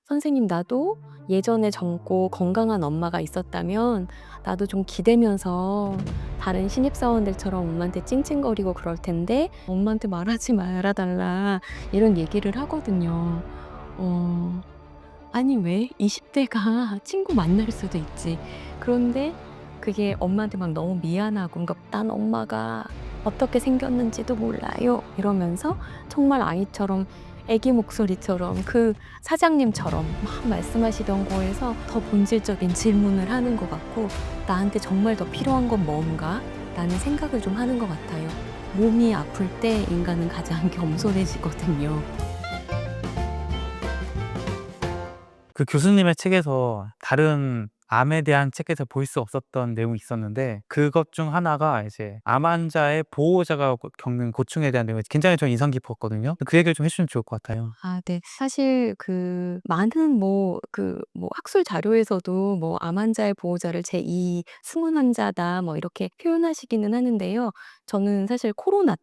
"선생님 나도 예전에 젊고 건강한 엄마가 있었다면 나도 좀 기대면서 다른 신입사원들처럼 엄마한테 찡찡거리고 그럴 텐데 엄마한테 말하지 말아 달라." 이런 얘기를 하거든요. 어 아니 왜? 20 대가 친구 만날 수도 있지. 그런데 그게 엄마한테 막 너무 미안하고 그러니까 "난 엄마가 어떻게 생겼는지도 몰라요." 이러면서 정말 아이처럼 애기 목소리처럼 그 사장님처럼 막 말씀하시던 거에서 더 본질적인 질문을 하는 것 같고 '나한테 정말 더 필요한 건 뭔가?' 라는 생각을 좀 하는 것 같아요. 몸이 아플 때 인간은 가장 겸손해지거든요. 그 교수님의 책에서 다른 암에 대한 책에서 볼 수 없었던 내용이 있었는데, 그것 중 하나가 이제 암 환자의 보호자가 겪는 고충에 대한 내용이 굉장히 좀 인상 깊었거든요. 그 얘기를 좀 해 주시면 좋을 것 같아요. 네. 사실 그 많은 학술 자료에서도 뭐 "암 환자의 보호자를 제2 승훈 환자다." 뭐 이렇게 표현하시기는 하는데요. 저는 사실 코로나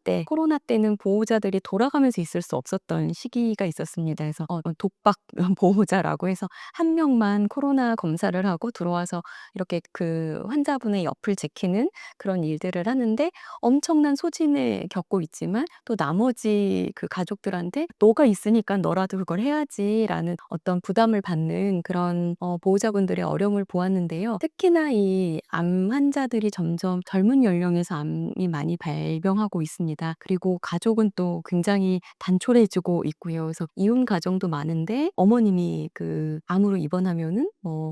때는 보호자들이 돌아가면서 있을 수 없었던 시기가 있었습니다. 그래서 독박 보호자라고 해서 한 명만 코로나 검사를 하고 들어와서 이렇게 그 환자분의 옆을 지키는 그런 일들을 하는데 엄청난 소진을 겪고 있지만 또 나머지 그 가족들한테 "너가 있으니까 너라도 그걸 해야지."라는 어떤 부담을 받는 그런 보호자분들의 어려움을 보았는데요. 특히나 이 암 환자들이 점점 젊은 연령에서 암이 많이 발병하고 있습니다. 그리고 가족은 또 굉장히 단촐해지고 있고요. 그래서 이혼 가정도 많은데 어머님이 그 암으로 입원하면은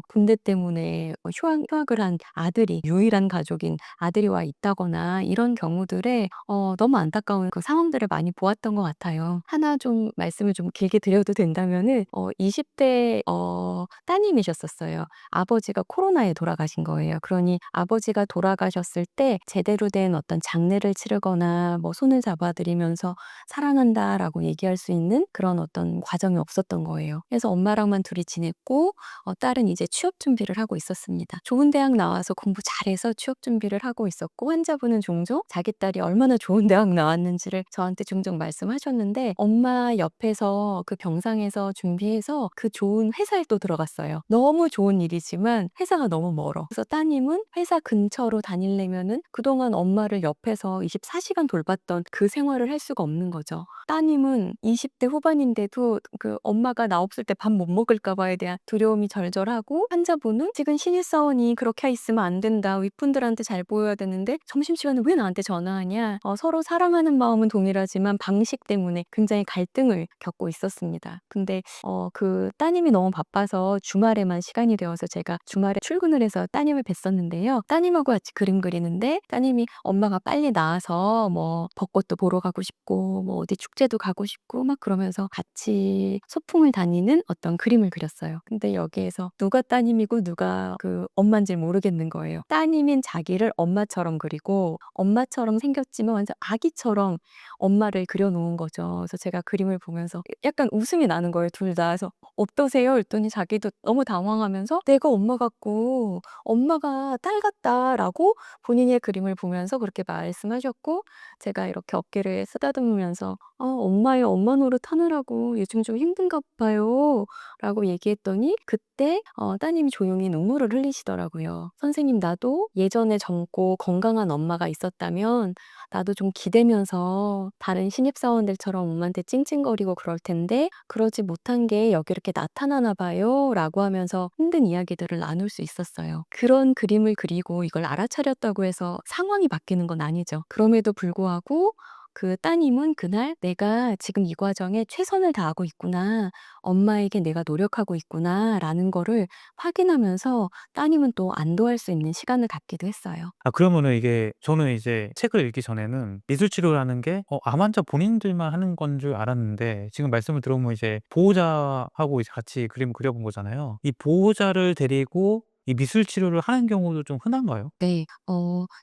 군대 때문에 휴학을 한 아들이 유일한 가족인 아들이 와 있다거나 이런 경우들에 너무 안타까운 그 상황들을 많이 보았던 것 같아요. 하나 좀 말씀을 좀 길게 드려도 된다면은 20대 따님이셨었어요. 아버지가 코로나에 돌아가신 거예요. 그러니 아버지가 돌아가셨을 때 제대로 된 어떤 장례를 치르거나 뭐 손을 잡아 드리면서 "사랑한다."라고 얘기할 수 있는 그런 어떤 과정이 없었던 거예요. 그래서 엄마랑만 둘이 지냈고 딸은 이제 취업 준비를 하고 있었습니다. 좋은 대학 나와서 공부 잘해서 취업 준비를 하고 있었고 환자분은 종종 자기 딸이 얼마나 좋은 대학 나왔는지를 저한테 종종 말씀하셨는데 엄마 옆에서 그 병상에서 준비해서 그 좋은 회사에 또 들어갔어요. 너무 좋은 일이지만 회사가 너무 멀어. 그래서 따님은 회사 근처로 다니려면은 그동안 엄마를 옆에서 24시간 돌봤던 그 생활을 할 수가 없는 거죠. 따님은 20대 후반인데도 그 엄마가 나 없을 때 밥 못 먹을까 봐에 대한 두려움이 절절하고 환자분은 "지금 신입사원이 그렇게 있으면 안 된다. 윗분들한테 잘 보여야 되는데 점심시간에 왜 나한테 전화하냐." 서로 사랑하는 마음은 동일하지만 방식 때문에 굉장히 갈등을 겪고 있었습니다. 근데 그 따님이 너무 바빠서 주말에만 시간이 되어서 제가 주말에 출근을 해서 따님을 뵀었는데요. 따님하고 같이 그림 그리는데 따님이 엄마가 빨리 나와서 뭐 벚꽃도 보러 가고 싶고 뭐 어디 축제도 가고 싶고 막 그러면서 같이 소풍을 다니는 어떤 그림을 그렸어요. 근데 여기에서 누가 따님이고 누가 그 엄마인지 모르겠는 거예요. 따님인 자기를 엄마처럼 그리고 엄마처럼 생겼지만 완전 아기처럼 엄마를 그려 놓은 거죠. 그래서 제가 그림을 보면서 약간 웃음이 나는 거예요, 둘 다. 그래서 "어떠세요?" 그랬더니 자기도 너무 당황하면서 "내가 엄마 같고 엄마가 딸 같다."라고 본인의 그림을 보면서 그렇게 말씀하셨고 제가 이렇게 어깨를 쓰다듬으면서 엄마의 엄마 노릇하느라고 요즘 좀 힘든가 봐요."라고 얘기했더니 그때 따님이 조용히 눈물을 흘리시더라고요. "선생님 나도 예전에 젊고 건강한 엄마가 있었다면 나도 좀 기대면서 다른 신입사원들처럼 엄마한테 찡찡거리고 그럴 텐데 그러지 못한 게 여기 이렇게 나타나나 봐요."라고 하면서 힘든 이야기들을 나눌 수 있었어요. 그런 그림을 그리고 이걸 알아차렸다고 해서 상황이 바뀌는 건 아니죠. 그럼에도 불구하고 그 따님은 그날 '내가 지금 이 과정에 최선을 다하고 있구나. 엄마에게 내가 노력하고 있구나.'라는 거를 확인하면서 따님은 또 안도할 수 있는 시간을 갖기도 했어요. 그러면은 이게, 저는 이제 책을 읽기 전에는 미술 치료라는 게 암 환자 본인들만 하는 건 줄 알았는데, 지금 말씀을 들어보면 이제 보호자하고 이제 같이 그림을 그려 본 거잖아요. 이 보호자를 데리고 이 미술 치료를 하는 경우도 좀 흔한가요? 네.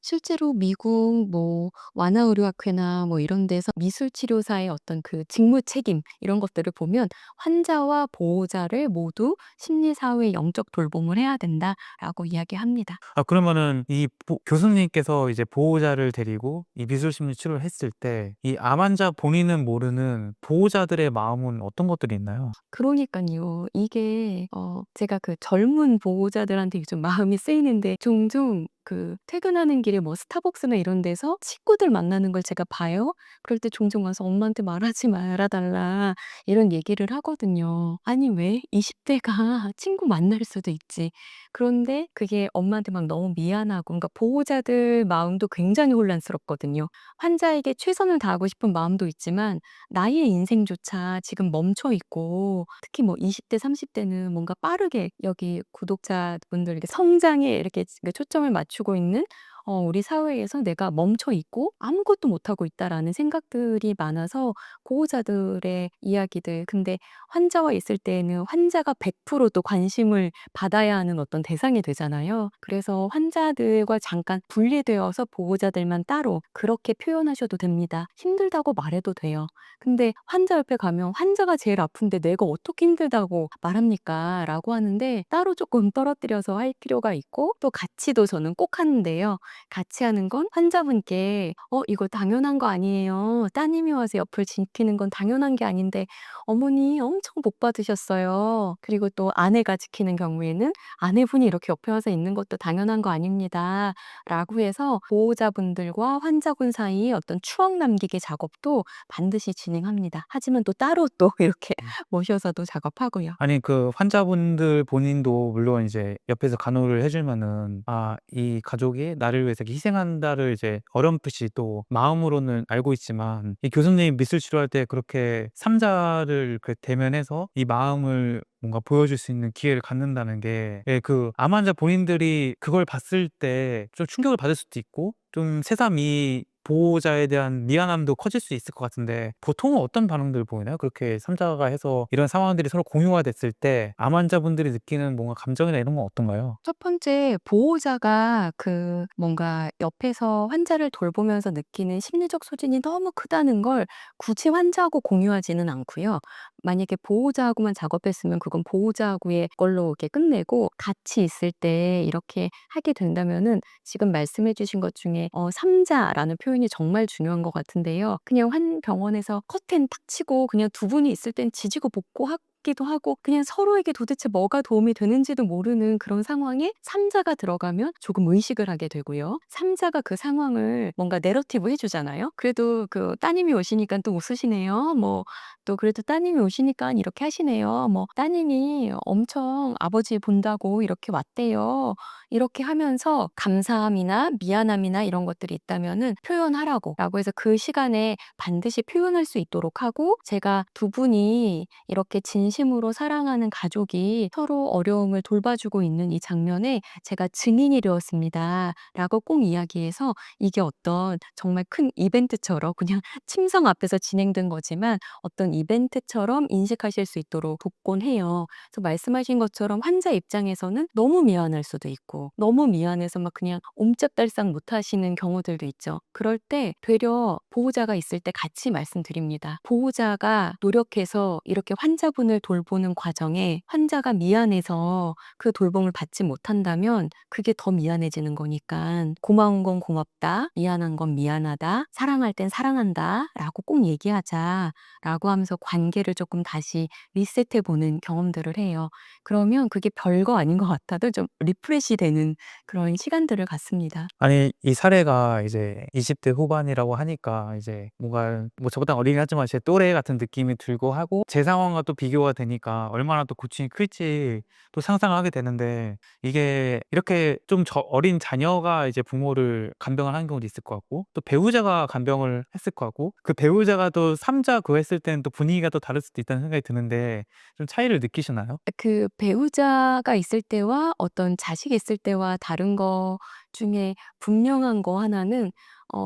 실제로 미국 뭐 완화의료학회나 뭐 이런 데서 미술 치료사의 어떤 그 직무 책임 이런 것들을 보면 "환자와 보호자를 모두 심리 사회 영적 돌봄을 해야 된다."라고 이야기합니다. 아 그러면은 이 교수님께서 이제 보호자를 데리고 이 미술 심리 치료를 했을 때 이 암 환자 본인은 모르는 보호자들의 마음은 어떤 것들이 있나요? 그러니깐요. 이게 제가 그 젊은 보호자들한테 요즘 마음이 쓰이는데 종종 그 퇴근하는 길에 뭐 스타벅스나 이런 데서 친구들 만나는 걸 제가 봐요. 그럴 때 종종 와서 "엄마한테 말하지 말아 달라." 이런 얘기를 하거든요. 아니 왜? 20 대가 친구 만날 수도 있지. 그런데 그게 엄마한테 막 너무 미안하고 그러니까 보호자들 마음도 굉장히 혼란스럽거든요. 환자에게 최선을 다하고 싶은 마음도 있지만 나의 인생조차 지금 멈춰 있고 특히 뭐 20 대 30 대는 뭔가 빠르게 여기 구독자분들에게 성장에 이렇게 그 초점을 맞추고 있는 우리 사회에서 '내가 멈춰 있고 아무것도 못하고 있다.'라는 생각들이 많아서 보호자들의 이야기들 근데 환자와 있을 때에는 환자가 100%또 관심을 받아야 하는 어떤 대상이 되잖아요. 그래서 환자들과 잠깐 분리되어서 보호자들만 따로 그렇게 표현하셔도 됩니다. 힘들다고 말해도 돼요. 근데 환자 옆에 가면 "환자가 제일 아픈데 내가 어떻게 힘들다고 말합니까?"라고 하는데 따로 쪼끔 떨어뜨려서 할 필요가 있고 또 같이도 저는 꼭 하는데요. 같이 하는 건 환자분께 이거 당연한 거 아니에요. 따님이 와서 옆을 지키는 건 당연한 게 아닌데 어머니 엄청 복 받으셨어요." 그리고 또 아내가 지키는 경우에는 "아내분이 이렇게 옆에 와서 있는 것도 당연한 거 아닙니다."라고 해서 보호자분들과 환자분 사이에 어떤 추억 남기기 작업도 반드시 진행합니다. 하지만 또 따로 또 이렇게 모셔서도 작업하고요. 아니 그 환자분들 본인도 물론 이제 옆에서 간호를 해 주면은 '아 이 가족이 나를 위해서 이렇게 희생한다.'를 이제 어렴풋이 또 마음으로는 알고 있지만 이 교수님 미술 치료할 때 그렇게 삼자를 그 대면해서 이 마음을 뭔가 보여줄 수 있는 기회를 갖는다는 게 예 그 암 환자 본인들이 그걸 봤을 때 좀 충격을 받을 수도 있고 좀 새삼 이 보호자에 대한 미안함도 커질 수 있을 것 같은데 보통은 어떤 반응들을 보이나요? 그렇게 삼자가 해서 이런 상황들이 서로 공유가 됐을 때 암 환자분들이 느끼는 뭔가 감정이나 이런 건 어떤가요? 첫 번째 보호자가 그 뭔가 옆에서 환자를 돌보면서 느끼는 심리적 소진이 너무 크다는 걸 굳이 환자하고 공유하지는 않고요. 만약에 보호자하고만 작업했으면 그건 보호자하고의 걸로 이렇게 끝내고 같이 있을 때 이렇게 하게 된다면은 지금 말씀해 주신 것 중에 삼자라는 표현이 정말 중요한 것 같은데요. 그냥 한 병원에서 커튼 탁 치고 그냥 두 분이 있을 땐 지지고 볶고 하기도 하고 그냥 서로에게 도대체 뭐가 도움이 되는지도 모르는 그런 상황에 삼자가 들어가면 조금 의식을 하게 되고요. 삼자가 그 상황을 뭔가 내러티브 해 주잖아요. 그래도 그 "따님이 오시니깐 또 웃으시네요." 뭐 또 "그래도 따님이 오시니깐 이렇게 하시네요." 뭐 "따님이 엄청 아버지 본다고 이렇게 왔대요." 이렇게 하면서 감사함이나 미안함이나 이런 것들이 있다면은 표현하라고 라고 해서 그 시간에 반드시 표현할 수 있도록 하고 제가 두 분이 이렇게 진심으로 사랑하는 가족이 서로 어려움을 돌봐주고 있는 이 장면에 제가 증인이 되었습니다.'라고 꼭 이야기해서 이게 어떤 정말 큰 이벤트처럼 그냥 침성 앞에서 진행된 거지만 어떤 이벤트처럼 인식하실 수 있도록 돕곤 해요. 그래서 말씀하신 것처럼 환자 입장에서는 너무 미안할 수도 있고 너무 미안해서 막 그냥 옴짝달싹 못 하시는 경우들도 있죠. 그럴 때 되려 보호자가 있을 때 같이 말씀드립니다. 보호자가 노력해서 이렇게 환자분을 돌보는 과정에 환자가 미안해서 그 돌봄을 받지 못한다면 그게 더 미안해지는 거니깐 "고마운 건 고맙다. 미안한 건 미안하다. 사랑할 땐 사랑한다."라고 꼭 얘기하자.'라고 하면서 관계를 조금 다시 리셋해 보는 경험들을 해요. 그러면 그게 별거 아닌 것 같아도 좀 리프레시 되는 그런 시간들을 갖습니다. 아니 이 사례가 이제 20대 후반이라고 하니까 이제 뭔가 뭐 저보다 어리긴 하지만 제 또래 같은 느낌이 들고 하고 제 상황과 또 비교가 되니까 얼마나 또 고충이 클지 또 상상을 하게 되는데 이게 이렇게 좀 어린 자녀가 이제 부모를 간병을 하는 경우도 있을 것 같고 또 배우자가 간병을 했을 것 같고 그 배우자가 또 삼자 그거 했을 때는 또 분위기가 또 다를 수도 있다는 생각이 드는데 좀 차이를 느끼시나요? 그 배우자가 있을 때와 어떤 자식이 있을 때와 다른 거 중에 분명한 거 하나는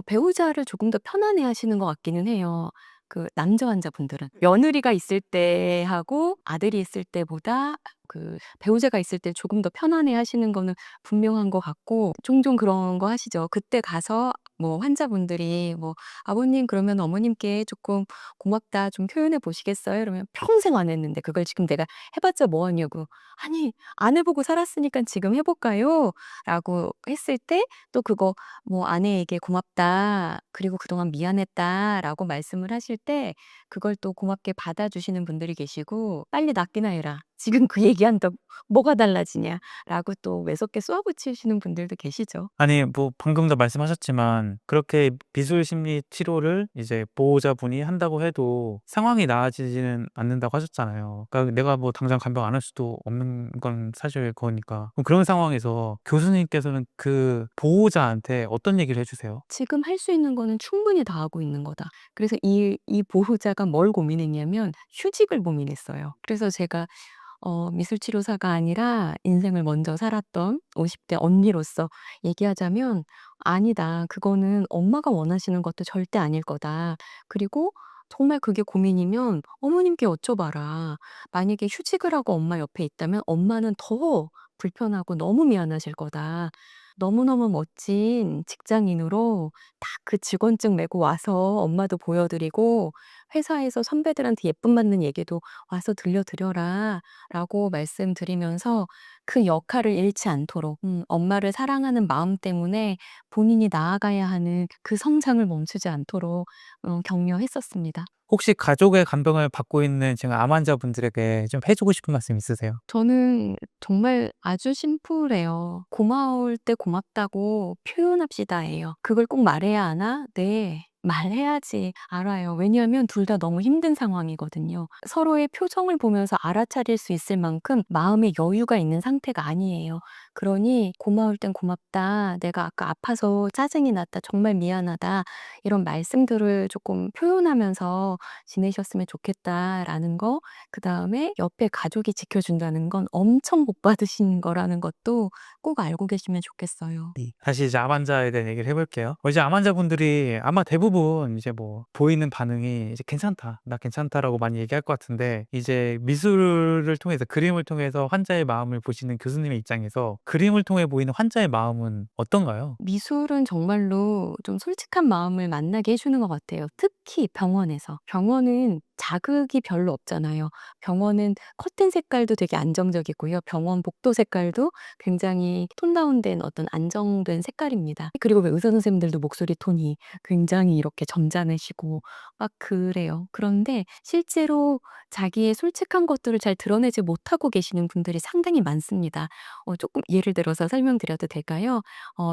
배우자를 조금 더 편안해 하시는 것 같기는 해요. 그 남자 환자분들은. 며느리가 있을 때하고 아들이 있을 때보다 그 배우자가 있을 때 조금 더 편안해 하시는 거는 분명한 것 같고 종종 그런 거 하시죠. 그때 가서 뭐 환자분들이 뭐 "아버님 그러면 어머님께 조금 고맙다 좀 표현해 보시겠어요?" 이러면 평생 안 했는데 그걸 지금 내가 해 봤자 뭐 하냐고. "아니 안 해 보고 살았으니깐 지금 해 볼까요?" 라고 했을 때 또 그거 뭐 아내에게 "고맙다. 그리고 그동안 미안했다."라고 말씀을 하실 때 그걸 또 고맙게 받아주시는 분들이 계시고 "빨리 낫기나 해라. 지금 그 얘기한다고 뭐가 달라지냐."라고 또 매섭게 쏘아붙이시는 분들도 계시죠. 아니 뭐 방금도 말씀하셨지만 그렇게 미술 심리 치료를 이제 보호자분이 한다고 해도 상황이 나아지지는 않는다고 하셨잖아요. 그러니까 내가 뭐 당장 간병 안 할 수도 없는 건 사실 그거니까. 그럼 그런 상황에서 교수님께서는 그 보호자한테 어떤 얘기를 해 주세요? "지금 할 수 있는 거는 충분히 다 하고 있는 거다." 그래서 이 보호자가 뭘 고민했냐면 휴직을 고민했어요. 그래서 제가 미술치료사가 아니라 인생을 먼저 살았던 50대 언니로서 얘기하자면 "아니다. 그거는 엄마가 원하시는 것도 절대 아닐 거다. 그리고 정말 그게 고민이면 어머님께 여쭤봐라. 만약에 휴직을 하고 엄마 옆에 있다면 엄마는 더 불편하고 너무 미안하실 거다. 너무너무 멋진 직장인으로 딱 그 직원증 메고 와서 엄마도 보여 드리고 회사에서 선배들한테 예쁨 받는 얘기도 와서 들려 드려라."라고 말씀드리면서 그 역할을 잃지 않도록 엄마를 사랑하는 마음 때문에 본인이 나아가야 하는 그 성장을 멈추지 않도록 격려했었습니다. 혹시 가족의 간병을 받고 있는 지금 암 환자분들에게 좀 해 주고 싶은 말씀 있으세요? 저는 정말 아주 심플해요. "고마울 때 고맙다고 표현합시다."예요. 그걸 꼭 말해야 하나? 네. 말해야지 알아요. 왜냐하면 둘 다 너무 힘든 상황이거든요. 서로의 표정을 보면서 알아차릴 수 있을 만큼 마음의 여유가 있는 상태가 아니에요. 그러니 "고마울 땐 고맙다. 내가 아까 아파서 짜증이 났다. 정말 미안하다." 이런 말씀들을 조금 표현하면서 지내셨으면 좋겠다라는 거, 그다음에 옆에 가족이 지켜준다는 건 엄청 복 받으신 거라는 것도 꼭 알고 계시면 좋겠어요. 네. 다시 이제 암 환자에 대한 얘기를 해 볼게요. 이제 암 환자분들이 아마 대부분 이제 뭐 보이는 반응이 이제 "괜찮다. 나 괜찮다."라고 많이 얘기할 것 같은데 이제 미술을 통해서 그림을 통해서 환자의 마음을 보시는 교수님의 입장에서 그림을 통해 보이는 환자의 마음은 어떤가요? 미술은 정말로 좀 솔직한 마음을 만나게 해 주는 것 같아요. 특히 병원에서. 병원은 자극이 별로 없잖아요. 병원은 커튼 색깔도 되게 안정적이고요. 병원 복도 색깔도 굉장히 톤 다운된 어떤 안정된 색깔입니다. 그리고 왜 의사 선생님들도 목소리 톤이 굉장히 이렇게 점잖으시고 막 그래요. 그런데 실제로 자기의 솔직한 것들을 잘 드러내지 못하고 계시는 분들이 상당히 많습니다. 조금 예를 들어서 설명드려도 될까요?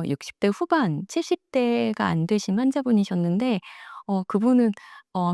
60대 후반 70 대가 안 되신 환자분이셨는데 그분은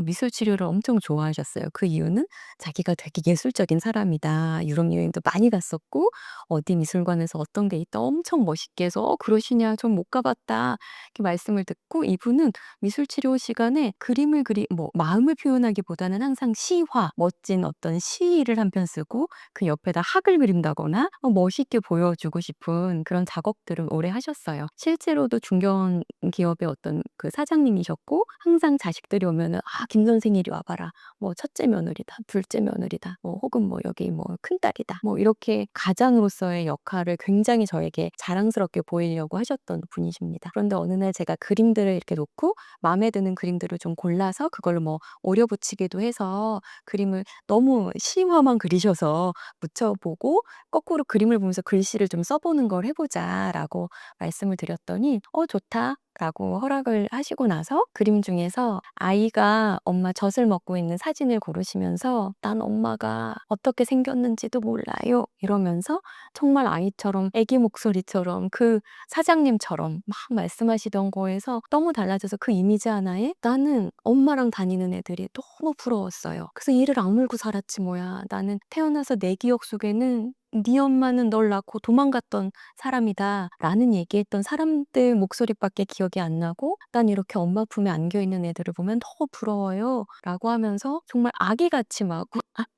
미술 치료를 엄청 좋아하셨어요. 그 이유는 자기가 되게 예술적인 사람이다. 유럽 여행도 많이 갔었고 어디 미술관에서 어떤 게 있다 엄청 멋있게 해서 그러시냐. 전 못 가 봤다." 이렇게 말씀을 듣고 이분은 미술 치료 시간에 그림을 뭐 마음을 표현하기보다는 항상 시화, 멋진 어떤 시를 한 편 쓰고 그 옆에다 학을 그린다거나 멋있게 보여주고 싶은 그런 작업들을 오래 하셨어요. 실제로도 중견 기업의 어떤 그 사장님이셨고 항상 자식들이 오면은 "아 김 선생 이리 와 봐라. 뭐 첫째 며느리다. 둘째 며느리다. 뭐 혹은 뭐 여기 뭐 큰딸이다." 뭐 이렇게 가장으로서의 역할을 굉장히 저에게 자랑스럽게 보이려고 하셨던 분이십니다. 그런데 어느 날 제가 그림들을 이렇게 놓고 마음에 드는 그림들을 좀 골라서 그걸로 뭐 오려 붙이기도 해서 "그림을 너무 시화만 그리셔서 붙여 보고 거꾸로 그림을 보면서 글씨를 좀 써 보는 걸 해 보자."라고 말씀을 드렸더니 좋다."라고 허락을 하시고 나서 그림 중에서 아이가 엄마 젖을 먹고 있는 사진을 고르시면서 "난 엄마가 어떻게 생겼는지도 몰라요." 이러면서 정말 아이처럼 아기 목소리처럼 그 사장님처럼 막 말씀하시던 거에서 너무 달라져서 그 이미지 하나에 나는 엄마랑 다니는 애들이 너무 부러웠어요. 그래서 '이를 악물고 살았지 뭐야. 나는 태어나서 내 기억 속에는 네 엄마는 널 낳고 도망갔던 사람이다.'라는 얘기했던 사람들 목소리밖에 기억이 안 나고 '난 이렇게 엄마 품에 안겨 있는 애들을 보면 너무 부러워요.'라고 하면서 정말 아기같이 막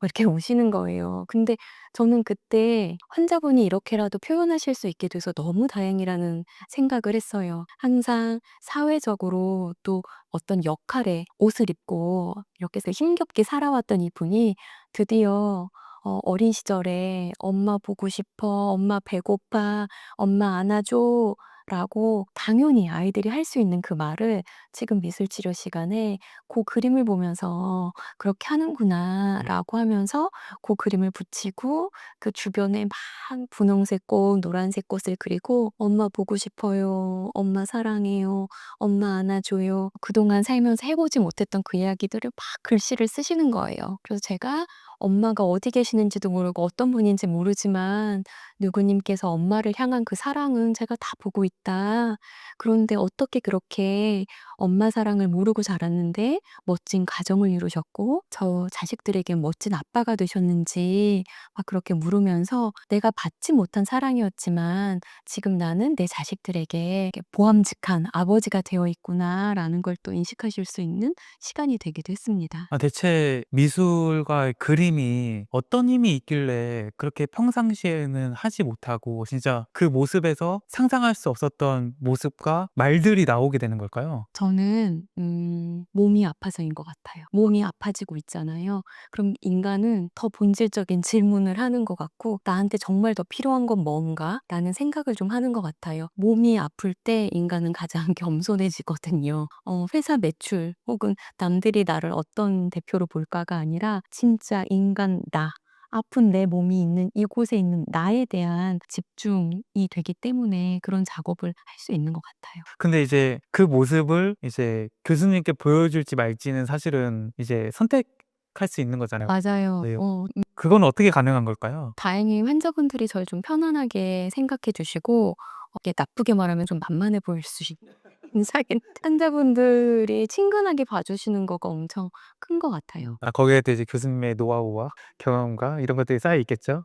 이렇게 우시는 거예요. 근데 저는 그때 환자분이 이렇게라도 표현하실 수 있게 돼서 너무 다행이라는 생각을 했어요. 항상 사회적으로 또 어떤 역할에 옷을 입고 이렇게 해서 힘겹게 살아왔던 이분이 드디어 어린 시절에 "엄마 보고 싶어. 엄마 배고파. 엄마 안아줘." 라고 당연히 아이들이 할 수 있는 그 말을 지금 미술 치료 시간에 고 그림을 보면서 '그렇게 하는구나.'라고 하면서 고 그림을 붙이고 그 주변에 막 분홍색 꽃, 노란색 꽃을 그리고 "엄마 보고 싶어요. 엄마 사랑해요. 엄마 안아줘요." 그동안 살면서 해 보지 못했던 그 이야기들을 막 글씨를 쓰시는 거예요. 그래서 제가 엄마가 어디 계시는지도 모르고 어떤 분인지 모르지만 "누구님께서 엄마를 향한 그 사랑은 제가 다 보고 있다. 그런데 어떻게 그렇게 엄마 사랑을 모르고 자랐는데 멋진 가정을 이루셨고 저 자식들에게 멋진 아빠가 되셨는지." 막 그렇게 물으면서 '내가 받지 못한 사랑이었지만 지금 나는 내 자식들에게 이렇게 보암직한 아버지가 되어 있구나.'라는 걸 또 인식하실 수 있는 시간이 되기도 했습니다. 아 대체 미술과 그림이 어떤 힘이 있길래 그렇게 평상시에는 하지 못하고 진짜 그 모습에서 상상할 수 없었던 모습과 말들이 나오게 되는 걸까요? 저는 몸이 아파서인 것 같아요. 몸이 아파지고 있잖아요. 그럼 인간은 더 본질적인 질문을 하는 것 같고 '나한테 정말 더 필요한 건 뭔가?'라는 생각을 좀 하는 것 같아요. 몸이 아플 때 인간은 가장 겸손해지거든요. 회사 매출 혹은 남들이 나를 어떤 대표로 볼까가 아니라 진짜 인간 나, 아픈 내 몸이 있는 이곳에 있는 나에 대한 집중이 되기 때문에 그런 작업을 할 수 있는 것 같아요. 근데 이제 그 모습을 이제 교수님께 보여줄지 말지는 사실은 이제 선택할 수 있는 거잖아요. 맞아요. 네. 그건 어떻게 가능한 걸까요? 다행히 환자분들이 저를 좀 편안하게 생각해 주시고 이게 나쁘게 말하면 좀 만만해 보일 수 있는 사긴 환자분들이 친근하게 봐 주시는 거가 엄청 큰 것 같아요. 아 거기에 또 이제 교수님의 노하우와 경험과 이런 것들이 쌓여 있겠죠?